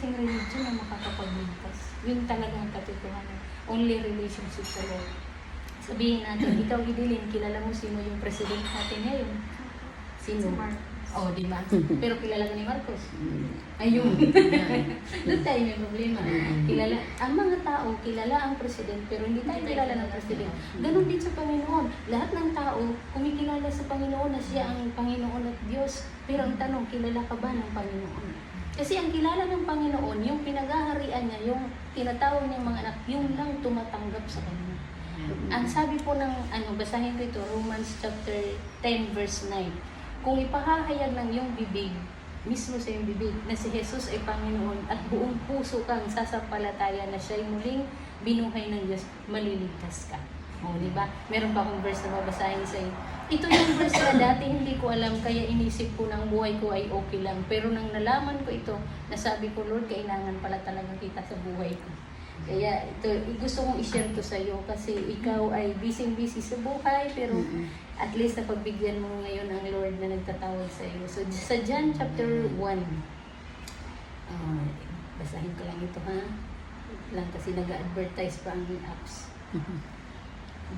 klaseng religion na makakapagligtas. Yun talagang katotohanan. Only relationship sa Lord. Sabihin natin, ikaw Gidilin, kilala mo sino yung president natin ngayon? Sino? Oh, di ba? Pero kilala ka ni Marcos. Ayun. Doon tayo may problema. Kilala, ang mga tao, kilala ang president, pero hindi tayo kilala ng president. Ganon din sa Panginoon. Lahat ng tao, kumikilala sa Panginoon na siya ang Panginoon at Diyos. Pero ang tanong, kilala ka ba ng Panginoon? Kasi ang kilala ng Panginoon, yung pinagaharian niya, yung tinatawag niyang mga anak, yung lang tumatanggap sa Kanya. Ang sabi po ng, basahin ko ito, Romans chapter 10 verse 9. Kung ipahahayag ng iyong bibig, mismo sa iyong bibig, na si Jesus ay Panginoon at buong puso kang sasampalataya na siya'y muling binuhay ng Diyos, maliligtas ka. O, di ba? Meron pa akong verse na babasahin sa iyo. Ito yung verse na dati hindi ko alam, kaya inisip ko ng buhay ko ay okay lang. Pero nang nalaman ko ito, nasabi ko, Lord, kailangan pala talaga kita sa buhay ko. Kaya ito, gusto kong i-share to sa iyo kasi ikaw ay busy-busy sa buhay, pero at least napagbigyan mo ngayon ang Lord na nagtatawag sa iyo. So sa John chapter 1, basahin ko lang ito ha. Lang kasi nag-advertise pa ang apps.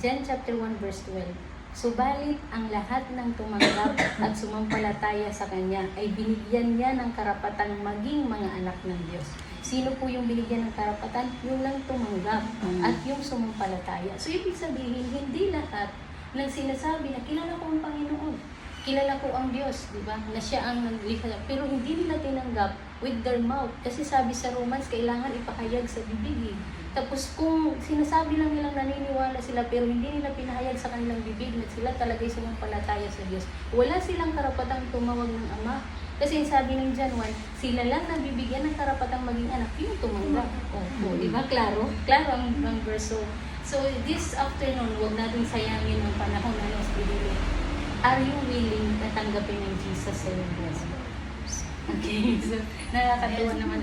John chapter 1 verse 12. Subalit ang lahat ng tumanggap at sumampalataya sa Kanya ay binigyan niya ng karapatang maging mga anak ng Diyos. Sino po yung binigyan ng karapatan? Yung lang tumanggap at yung sumampalataya. So ibig sabihin, hindi lahat ng sinasabi na kilala ko ang Panginoon, kilala ko ang Diyos, di ba? Na siya ang naglikha. Pero hindi nila tinanggap with their mouth. Kasi sabi sa Romans, kailangan ipahayag sa bibig. Tapos kung sinasabi lang nilang naniniwala sila pero hindi nila pinahayag sa kanilang bibig na sila talaga'y sumampalataya sa Diyos, wala silang karapatang tumawag ng Ama. Kasi sabi ng John 1, sila lang nabibigyan ng karapatang maging anak, yung tumanggap. Opo, di ba? Klaro? Klaro ang verso. So this afternoon, huwag natin sayangin ang panahon na nasa bibili. Are you willing na tanggapin ng Jesus sa iyong buhay? Okay, so nakakatuwa naman